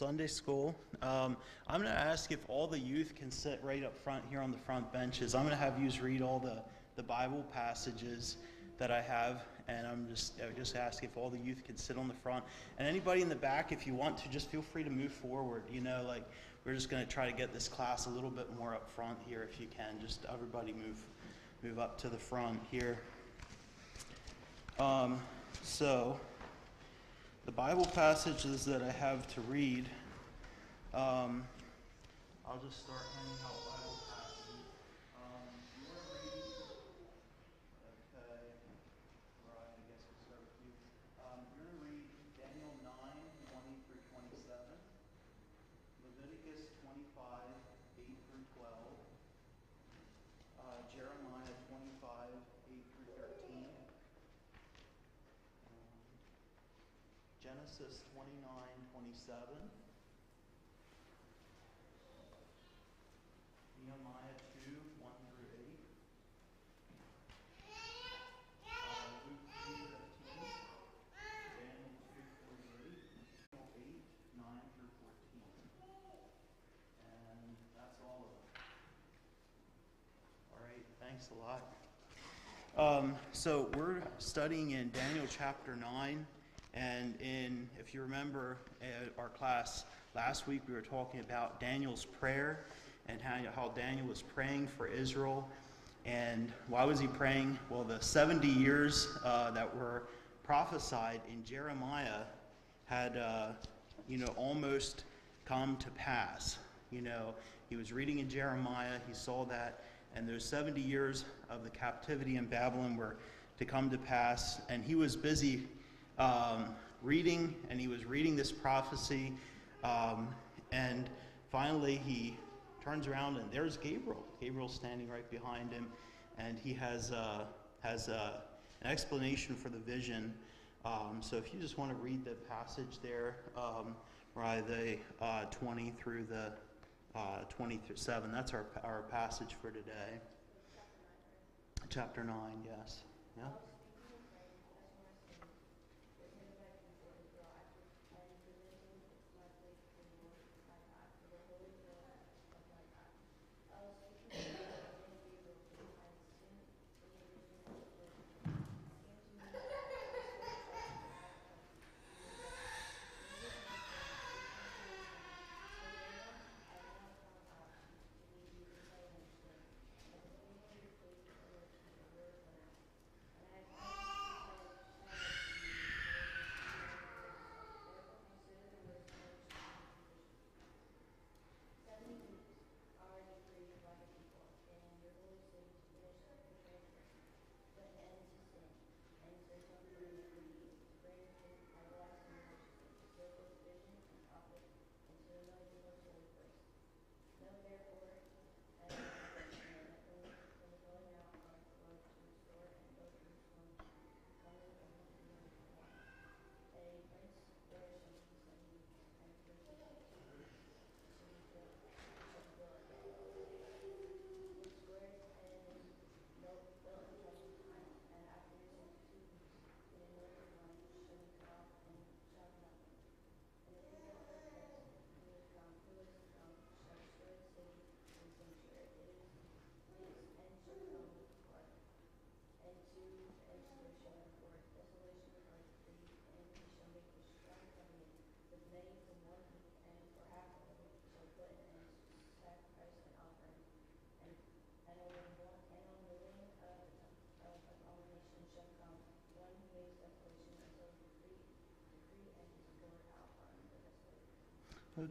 Sunday school. I'm going to ask if all the youth can sit right up front here on the front benches. I'm going to have you read all the Bible passages that I have, and I just ask if all the youth can sit on the front. And anybody in the back, if you want to, just feel free to move forward. We're just going to try to get this class a little bit more up front here if you can. Just everybody move up to the front here. So the Bible passages that I have to read, I'll just start handing out Bible passages. You want to read? Okay. All right, I guess we'll start with you. You're going to read Daniel 9:20 through 27, Leviticus 25:8 through 12, Jeremiah 25:8 through 13, Genesis 29:27, Nehemiah 2:1 through 8, Luke 3:15, Daniel 2:48, Daniel 8:9 through 14. And that's all of them. All right, thanks a lot. So we're studying in Daniel chapter 9. And if you remember our class last week, we were talking about Daniel's prayer and how Daniel was praying for Israel. And why was he praying? Well, the 70 years that were prophesied in Jeremiah had, almost come to pass. He was reading in Jeremiah, he saw that, and those 70 years of the captivity in Babylon were to come to pass, and he was busy reading, and he was reading this prophecy, and finally he turns around and there's Gabriel. Gabriel's standing right behind him, and he has an explanation for the vision. So if you just want to read the passage there, right, the 20 through the 27, that's our passage for today. Chapter 9, yes. Yeah.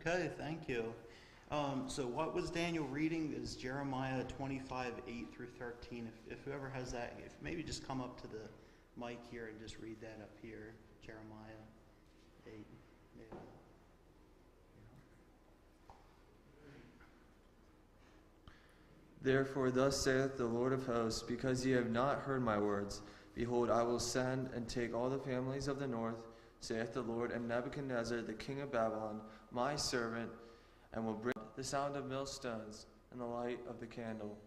Okay, thank you. So what was Daniel reading is Jeremiah 25:8 through 13. If whoever has that, if maybe just come up to the mic here and just read that up here, Jeremiah 8. Yeah. Therefore thus saith the Lord of hosts, because ye have not heard my words, behold, I will send and take all the families of the north, saith the Lord, and Nebuchadnezzar the king of Babylon, my servant, and will bring the sound of millstones and the light of the candle.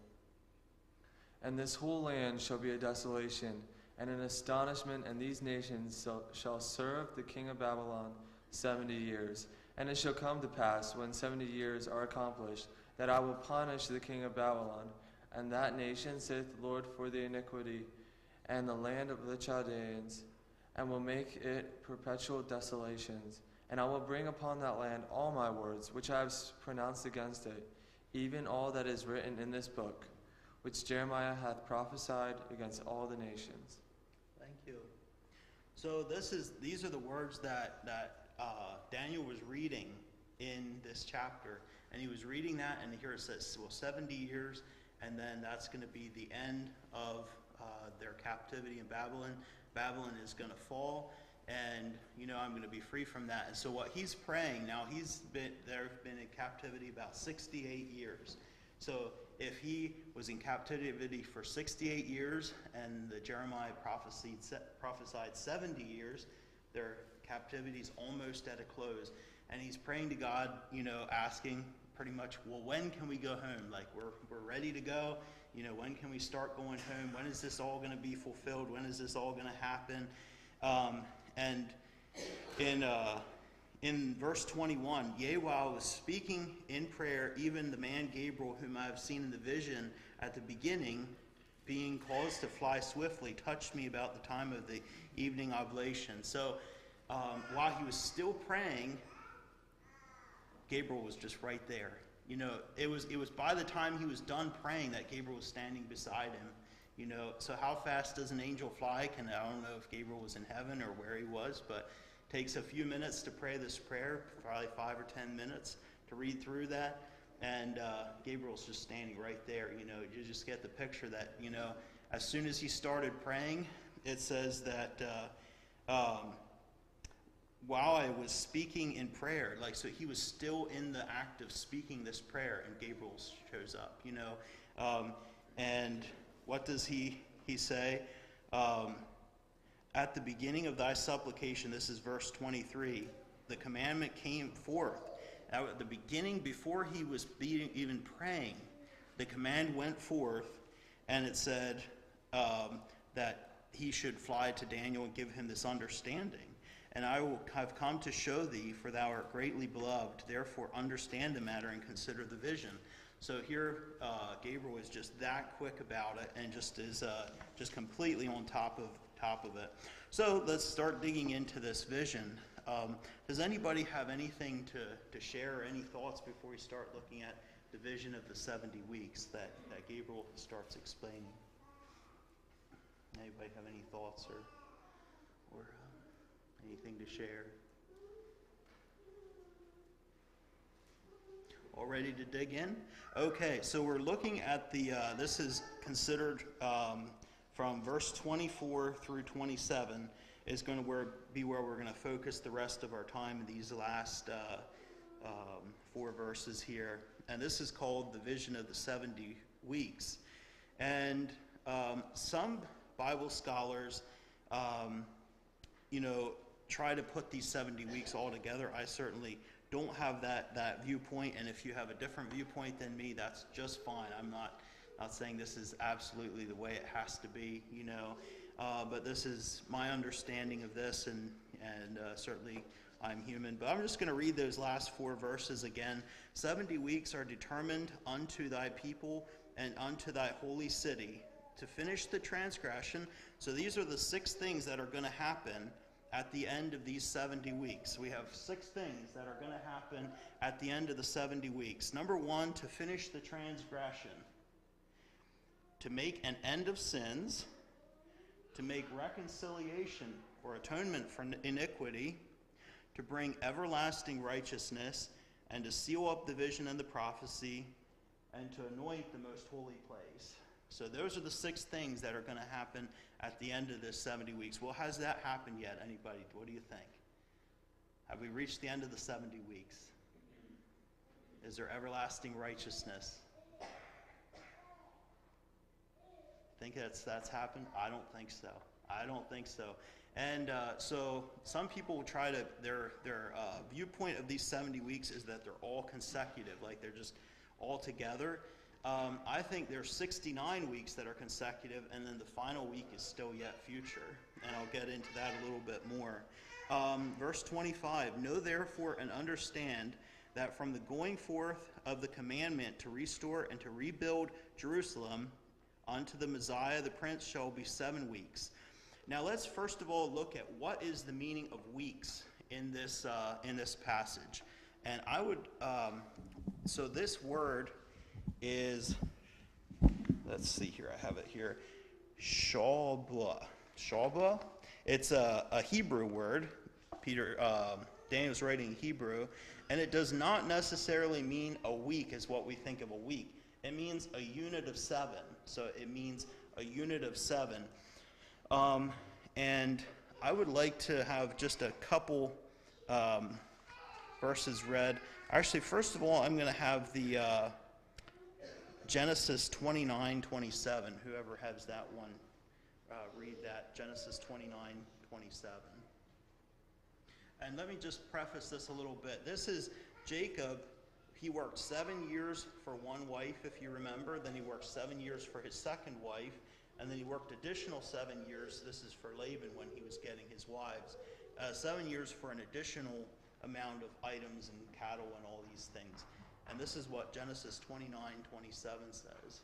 And this whole land shall be a desolation, and an astonishment, and these nations shall serve the king of Babylon 70 years. And it shall come to pass, when 70 years are accomplished, that I will punish the king of Babylon, and that nation, saith the Lord, for the iniquity, and the land of the Chaldeans, and will make it perpetual desolations. And I will bring upon that land all my words, which I have pronounced against it, even all that is written in this book, which Jeremiah hath prophesied against all the nations. Thank you. So these are the words that Daniel was reading in this chapter. And he was reading that, and here it says, well, 70 years, and then that's going to be the end of their captivity in Babylon. Babylon is going to fall, and, I'm going to be free from that. And so what he's praying, now they've been in captivity about 68 years. So if he was in captivity for 68 years, and the Jeremiah prophesied 70 years, their captivity is almost at a close. And he's praying to God, asking pretty much, well, when can we go home? Like, we're ready to go. When can we start going home? When is this all going to be fulfilled? When is this all going to happen? And in verse 21, yea, while I was speaking in prayer, even the man Gabriel, whom I have seen in the vision at the beginning, being caused to fly swiftly, touched me about the time of the evening oblation. So while he was still praying, Gabriel was just right there. It was by the time he was done praying that Gabriel was standing beside him. So how fast does an angel fly? I don't know if Gabriel was in heaven or where he was, but it takes a few minutes to pray this prayer, probably 5 or 10 minutes to read through that. And Gabriel's just standing right there. You just get the picture that, as soon as he started praying, it says that while I was speaking in prayer, so he was still in the act of speaking this prayer, and Gabriel shows up, and what does he say? At the beginning of thy supplication, this is verse 23, the commandment came forth. At the beginning, before he was even praying, the command went forth, and it said that he should fly to Daniel and give him this understanding. And I will have come to show thee, for thou art greatly beloved. Therefore understand the matter and consider the vision. So here, Gabriel is just that quick about it, and just is just completely on top of it. So let's start digging into this vision. Does anybody have anything to share, or any thoughts before we start looking at the vision of the 70 weeks that Gabriel starts explaining? Anybody have any thoughts or anything to share? All ready to dig in? Okay, so we're looking at this is considered from verse 24 through 27 is going to be where we're going to focus the rest of our time in these last 4 verses here. And this is called the vision of the 70 weeks. And some Bible scholars, try to put these 70 weeks all together. I certainly don't have that viewpoint, and if you have a different viewpoint than me, that's just fine. I'm not saying this is absolutely the way it has to be, but this is my understanding of this, and certainly I'm human. But I'm just going to read those last 4 verses again. 70 weeks are determined unto thy people and unto thy holy city to finish the transgression. So these are the 6 things that are going to happen at the end of these 70 weeks. We have 6 things that are going to happen at the end of the 70 weeks. Number 1, to finish the transgression, to make an end of sins, to make reconciliation or atonement for iniquity, to bring everlasting righteousness, and to seal up the vision and the prophecy, and to anoint the most holy place. So those are the 6 things that are going to happen at the end of this 70 weeks. Well, has that happened yet? Anybody? What do you think? Have we reached the end of the 70 weeks? Is there everlasting righteousness? Think that's happened? I don't think so. I don't think so. And so some people will try to, their viewpoint of these 70 weeks is that they're all consecutive, like they're just all together. I think there's 69 weeks that are consecutive, and then the final week is still yet future. And I'll get into that a little bit more. Verse 25, know therefore and understand that from the going forth of the commandment to restore and to rebuild Jerusalem unto the Messiah the Prince shall be 7 weeks. Now let's first of all look at what is the meaning of weeks in this passage. And I would, so this word is, let's see here, I have it here, shalbah. Shalbah. It's a Hebrew word. Daniel's writing Hebrew, and it does not necessarily mean a week as what we think of a week. It means a unit of 7. So it means a unit of 7. And I would like to have just a couple verses read. Actually, first of all, I'm going to have the Genesis 29:27. Whoever has that one, read that, Genesis 29:27. And let me just preface this a little bit. This is Jacob. He worked 7 years for one wife, if you remember. Then he worked 7 years for his second wife. And then he worked additional 7 years. This is for Laban when he was getting his wives. 7 years for an additional amount of items and cattle and all these things. And this is what Genesis 29:27 says.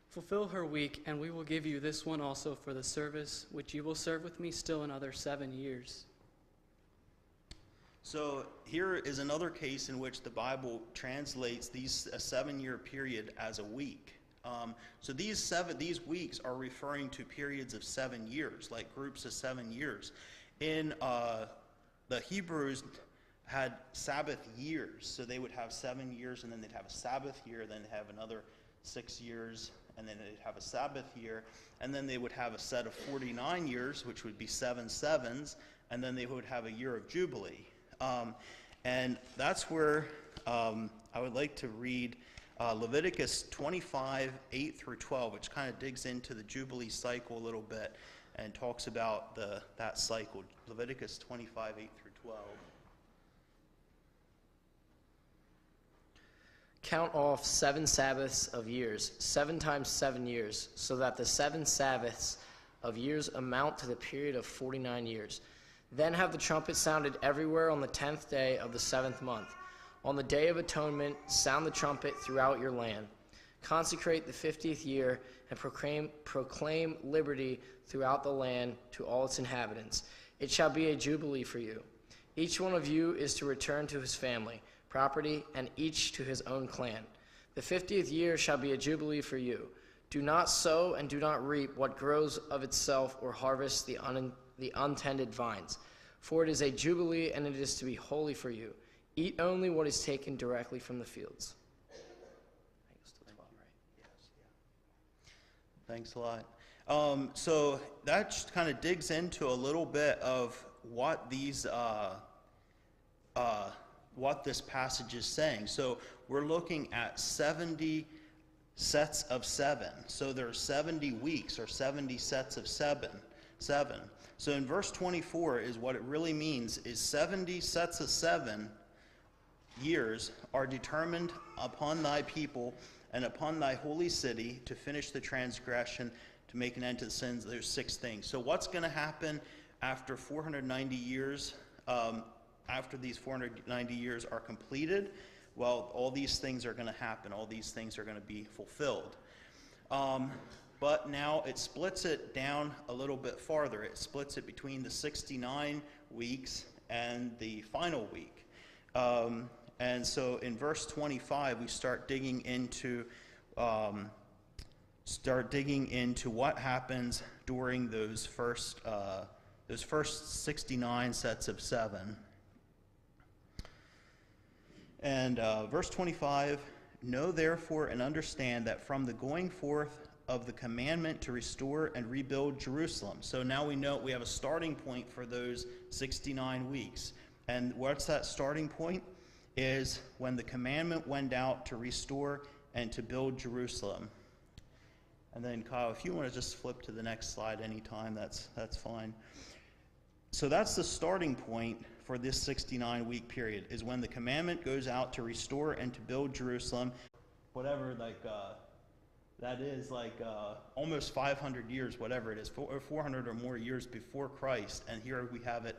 Fulfill her week, and we will give you this one also for the service which you will serve with me still another 7 years. So here is another case in which the Bible translates a 7-year period as a week. So these weeks are referring to periods of 7 years, like groups of 7 years. In the Hebrews had Sabbath years, so they would have 7 years, and then they'd have a Sabbath year, then they'd have another 6 years, and then they'd have a Sabbath year, and then they would have a set of 49 years, which would be 7 sevens, and then they would have a year of Jubilee. And that's where I would like to read Leviticus 25:8-12, which kind of digs into the Jubilee cycle a little bit and talks about that cycle. Leviticus 25:8-12. Count off 7 Sabbaths of years, 7 times 7 years, so that the 7 Sabbaths of years amount to the period of 49 years. Then have the trumpet sounded everywhere on the 10th day of the 7th month. On the Day of Atonement, sound the trumpet throughout your land. Consecrate the 50th year and proclaim liberty throughout the land to all its inhabitants. It shall be a jubilee for you. Each one of you is to return to his family, property, and each to his own clan. The 50th year shall be a jubilee for you. Do not sow and do not reap what grows of itself, or harvest the untended vines. For it is a jubilee, and it is to be holy for you. Eat only what is taken directly from the fields. Thanks a lot. So that kind of digs into a little bit of what what this passage is saying. So we're looking at 70 sets of 7. So there's 70 weeks, or 70 sets of 7. So in verse 24 is what it really means is 70 sets of 7 years are determined upon thy people and upon thy holy city to finish the transgression, to make an end to the sins. There's 6 things. So what's going to happen after 490 years? After these 490 years are completed, well, all these things are going to happen. All these things are going to be fulfilled. But now it splits it down a little bit farther. It splits it between the 69 weeks and the final week. And so in verse 25, we start digging into what happens during those first 69 sets of 7. And verse 25, know therefore and understand that from the going forth of the commandment to restore and rebuild Jerusalem. So now we know we have a starting point for those 69 weeks. And what's that starting point? Is when the commandment went out to restore and to build Jerusalem. And then Kyle, if you want to just flip to the next slide anytime, that's fine. So that's the starting point for this 69-week period, is when the commandment goes out to restore and to build Jerusalem. Whatever, that is almost 500 years, whatever it is, 400 or more years before Christ. And here we have it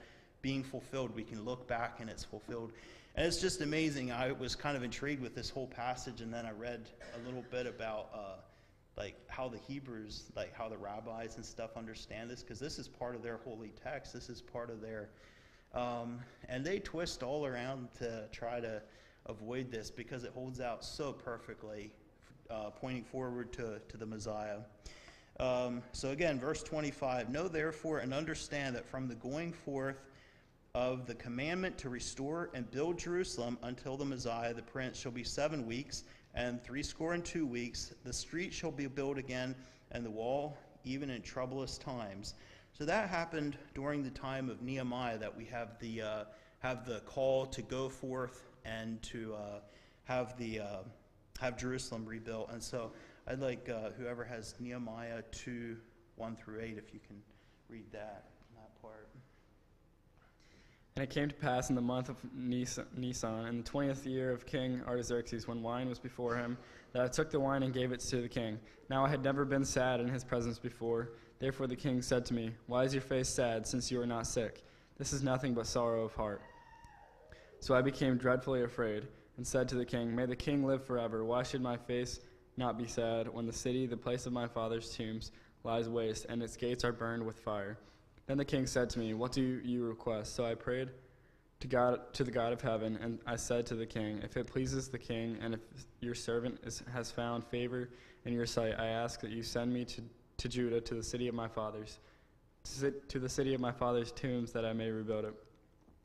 being fulfilled. We can look back and it's fulfilled. And it's just amazing. I was kind of intrigued with this whole passage, and then I read a little bit about like how the Hebrews, like how the rabbis and stuff understand this, because this is part of their holy text. This is part of their, and they twist all around to try to avoid this because it holds out so perfectly, pointing forward to the Messiah. So again, verse 25, know therefore and understand that from the going forth of the commandment to restore and build Jerusalem until the Messiah, the Prince, shall be 7 weeks, and 62 weeks. The street shall be built again, and the wall even in troublous times. So that happened during the time of Nehemiah, that we have the call to go forth and to have Jerusalem rebuilt. And so I'd like whoever has Nehemiah 2, 1 through 8, if you can read that part. And it came to pass in the month of Nisan, in the 20th year of King Artaxerxes, when wine was before him, that I took the wine and gave it to the king. Now I had never been sad in his presence before. Therefore the king said to me, why is your face sad, since you are not sick? This is nothing but sorrow of heart. So I became dreadfully afraid, and said to the king, may the king live forever. Why should my face not be sad, when the city, the place of my father's tombs, lies waste, and its gates are burned with fire? Then the king said to me, what do you request? So I prayed to the God of heaven, and I said to the king, if it pleases the king, and if your servant has found favor in your sight, I ask that you send me to Judah, to the city of my fathers, to the city of my father's tombs, that I may rebuild it.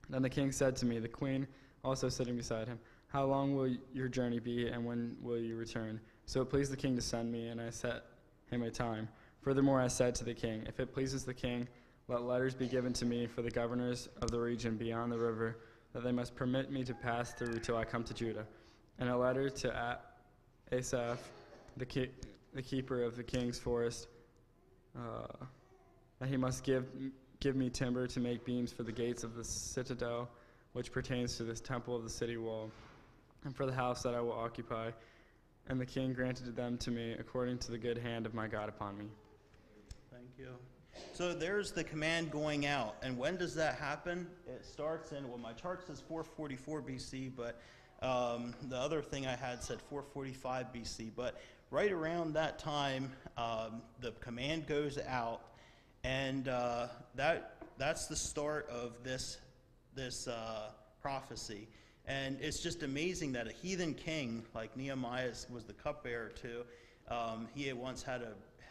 Then the king said to me, the queen also sitting beside him, how long will your journey be, and when will you return? So it pleased the king to send me, and I set him a time. Furthermore, I said to the king, if it pleases the king, let letters be given to me for the governors of the region beyond the river, that they must permit me to pass through till I come to Judah. And a letter to Asaph, the keeper of the king's forest, that he must give me timber to make beams for the gates of the citadel, which pertains to this temple of the city wall, and for the house that I will occupy. And the king granted them to me according to the good hand of my God upon me. Thank you. So there's the command going out. And when does that happen? It starts in, well, my chart says 444 BC, but the other thing I had said 445 BC. But right around that time, the command goes out, and that's the start of this prophecy. And it's just amazing that a heathen king like Nehemiah was the cupbearer to. He had once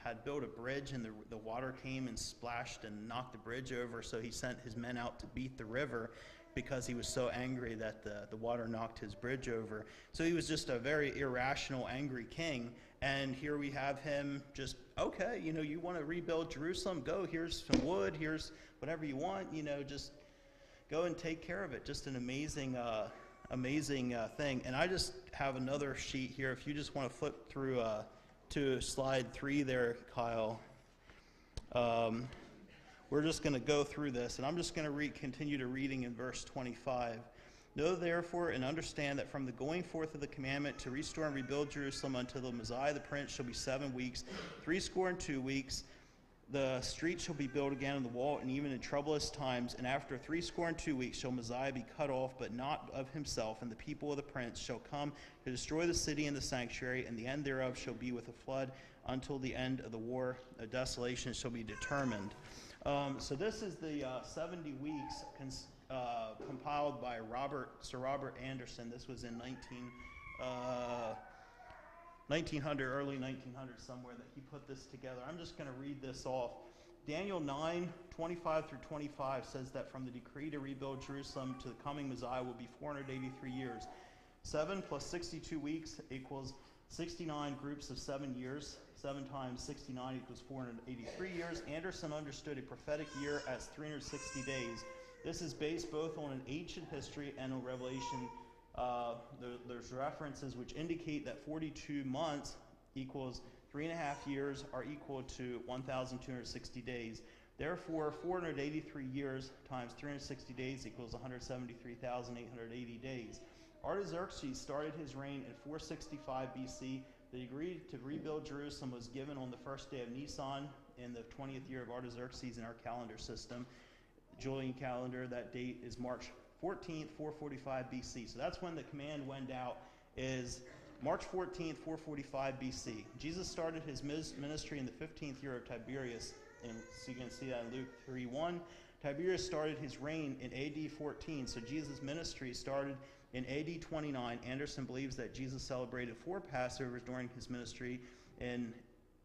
had built a bridge, and the water came and splashed and knocked the bridge over, so he sent his men out to beat the river because he was so angry that the water knocked his bridge over. So he was just a very irrational, angry king. And here we have him just, okay, you want to rebuild Jerusalem? Go, here's some wood, here's whatever you want, just go and take care of it. Just an amazing thing. And I just have another sheet here. If you just want to flip through to slide 3 there, Kyle. We're just going to go through this, and I'm just going to continue to reading in verse 25. Know therefore and understand that from the going forth of the commandment to restore and rebuild Jerusalem until the Messiah the Prince shall be 7 weeks, 62 weeks. The street shall be built again, and the wall, and even in troublous times. And after 62 weeks shall Messiah be cut off, but not of himself. And the people of the prince shall come to destroy the city and the sanctuary, and the end thereof shall be with a flood until the end of the war. A desolation shall be determined. So this is the 70 weeks compiled by Sir Robert Anderson. This was in 1900, early 1900, somewhere, that he put this together. I'm just going to read this off. Daniel 9, 25 through 25 says that from the decree to rebuild Jerusalem to the coming Messiah will be 483 years. 7 plus 62 weeks equals 69 groups of 7 years. 7 times 69 equals 483 years. Anderson understood a prophetic year as 360 days. This is based both on an ancient history and on Revelation. There's references which indicate that 42 months equals 3.5 years are equal to 1,260 days. Therefore, 483 years times 360 days equals 173,880 days. Artaxerxes started his reign in 465 BC. The decree to rebuild Jerusalem was given on the first day of Nisan in the 20th year of Artaxerxes in our calendar system. Julian calendar, that date is March 14th, 445 BC. So that's when the command went out, is March 14th, 445 BC. Jesus started his ministry in the 15th year of Tiberius, and so you can see that in Luke 3:1. Tiberius started his reign in AD 14, so Jesus' ministry started in AD 29. Anderson believes that Jesus celebrated 4 Passovers during his ministry in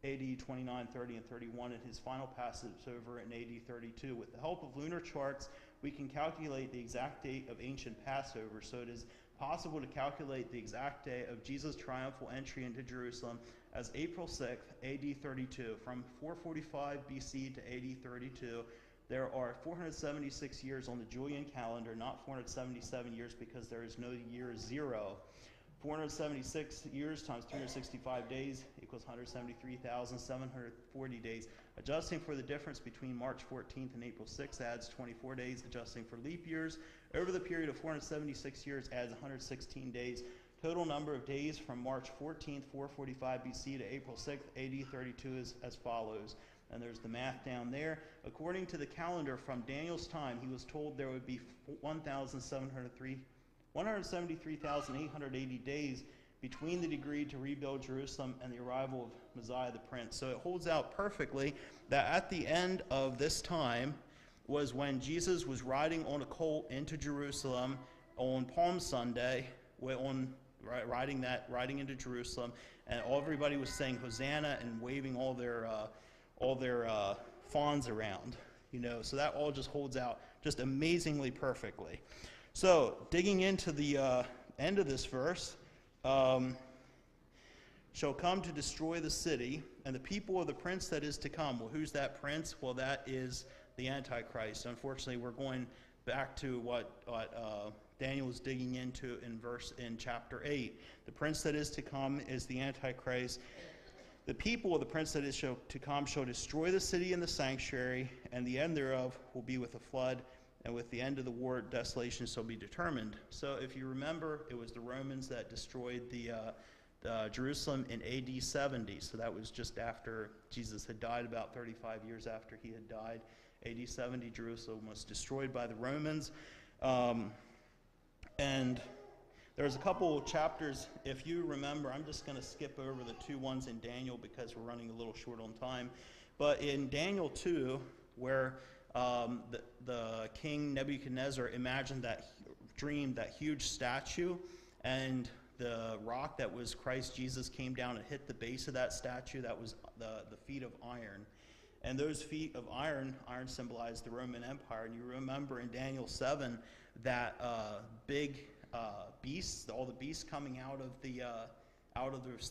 AD 29, 30, and 31, and his final Passover in AD 32. With the help of lunar charts, we can calculate the exact date of ancient Passover, so it is possible to calculate the exact day of Jesus' triumphal entry into Jerusalem as April 6th, AD 32. From 445 BC to AD 32, there are 476 years on the Julian calendar, not 477 years because there is no year 0. 476 years times 365 days equals 173,740 days. Adjusting for the difference between March 14th and April 6th adds 24 days. Adjusting for leap years over the period of 476 years adds 116 days. Total number of days from March 14th, 445 BC to April 6th, AD 32 is as follows. And there's the math down there. According to the calendar from Daniel's time, he was told there would be 173,880 days between the decree to rebuild Jerusalem and the arrival of Messiah the Prince. So it holds out perfectly that at the end of this time was when Jesus was riding on a colt into Jerusalem on Palm Sunday, riding into Jerusalem, and everybody was saying Hosanna and waving all their fawns around, so that all just holds out just amazingly perfectly. So digging into the end of this verse, shall come to destroy the city and the people of the prince that is to come. Well, who's that prince? Well, that is the Antichrist. Unfortunately, we're going back to what Daniel was digging into in chapter 8. The prince that is to come is the Antichrist. The people of the prince that is to come shall destroy the city and the sanctuary, and the end thereof will be with a flood, and with the end of the war, desolation shall be determined. So if you remember, it was the Romans that destroyed the Jerusalem in AD 70. So that was just after Jesus had died, about 35 years after he had died. AD 70, Jerusalem was destroyed by the Romans. And there's a couple of chapters, if you remember, I'm just going to skip over the 2 ones in Daniel because we're running a little short on time. But in Daniel 2, where the king Nebuchadnezzar dreamed that huge statue, and the rock that was Christ Jesus came down and hit the base of that statue. That was the feet of iron. And those feet of iron symbolized the Roman Empire. And you remember in Daniel 7 that big beasts, all the beasts coming out of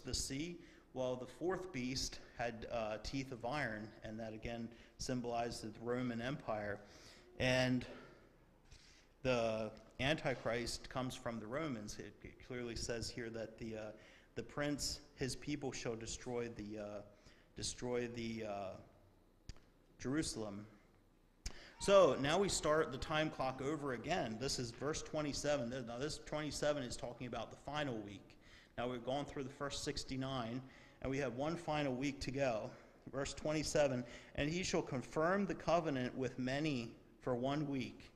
the sea. Well, the 4th beast had teeth of iron, and that again symbolized the Roman Empire. And the Antichrist comes from the Romans. It clearly says here that the prince, his people shall destroy the Jerusalem. So now we start the time clock over again. This is verse 27. Now this 27 is talking about the final week. Now we've gone through the first 69, and we have one final week to go. Verse 27, and he shall confirm the covenant with many for 1 week.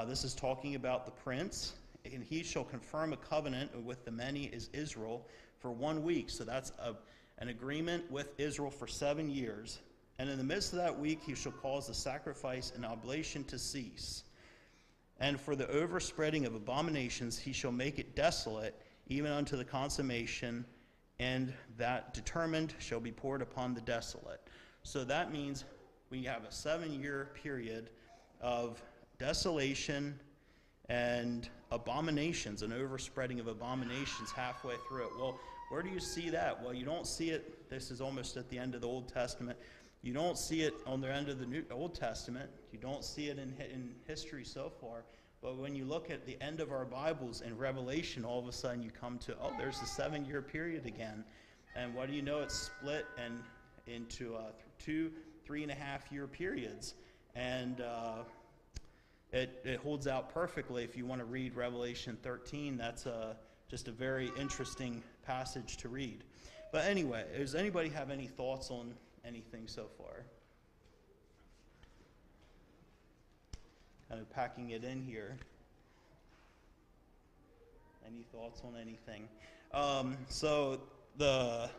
This is talking about the prince, and he shall confirm a covenant with the many is Israel for 1 week. So that's an agreement with Israel for 7 years. And in the midst of that week, he shall cause the sacrifice and oblation to cease. And for the overspreading of abominations, he shall make it desolate, even unto the consummation, and that determined shall be poured upon the desolate. So that means we have a 7-year period of desolation and abominations, an overspreading of abominations halfway through it. Well, where do you see that? Well, you don't see it. This is almost at the end of the Old Testament. You don't see it on the end of the Old Testament. You don't see it in history so far. But when you look at the end of our Bibles in Revelation, all of a sudden you come to, oh, there's the 7-year period again. And what do you know? It's split into 2 3.5-year periods. And it holds out perfectly. If you want to read Revelation 13, that's just a very interesting passage to read. But anyway, does anybody have any thoughts on anything so far? kind of packing it in here. Any thoughts on anything? So the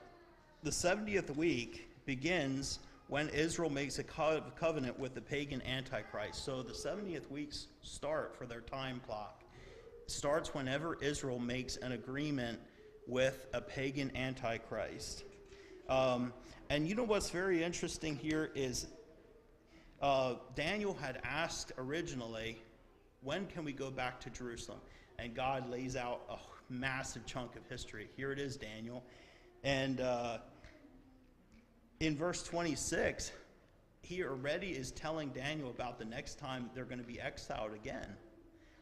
70th week begins when Israel makes a covenant with the pagan Antichrist. So the 70th weeks start for their time clock. It starts whenever Israel makes an agreement with a pagan Antichrist. And you know what's very interesting here is Daniel had asked originally, when can we go back to Jerusalem? And God lays out a massive chunk of history. Here it is, Daniel. And in verse 26, he already is telling Daniel about the next time they're going to be exiled again.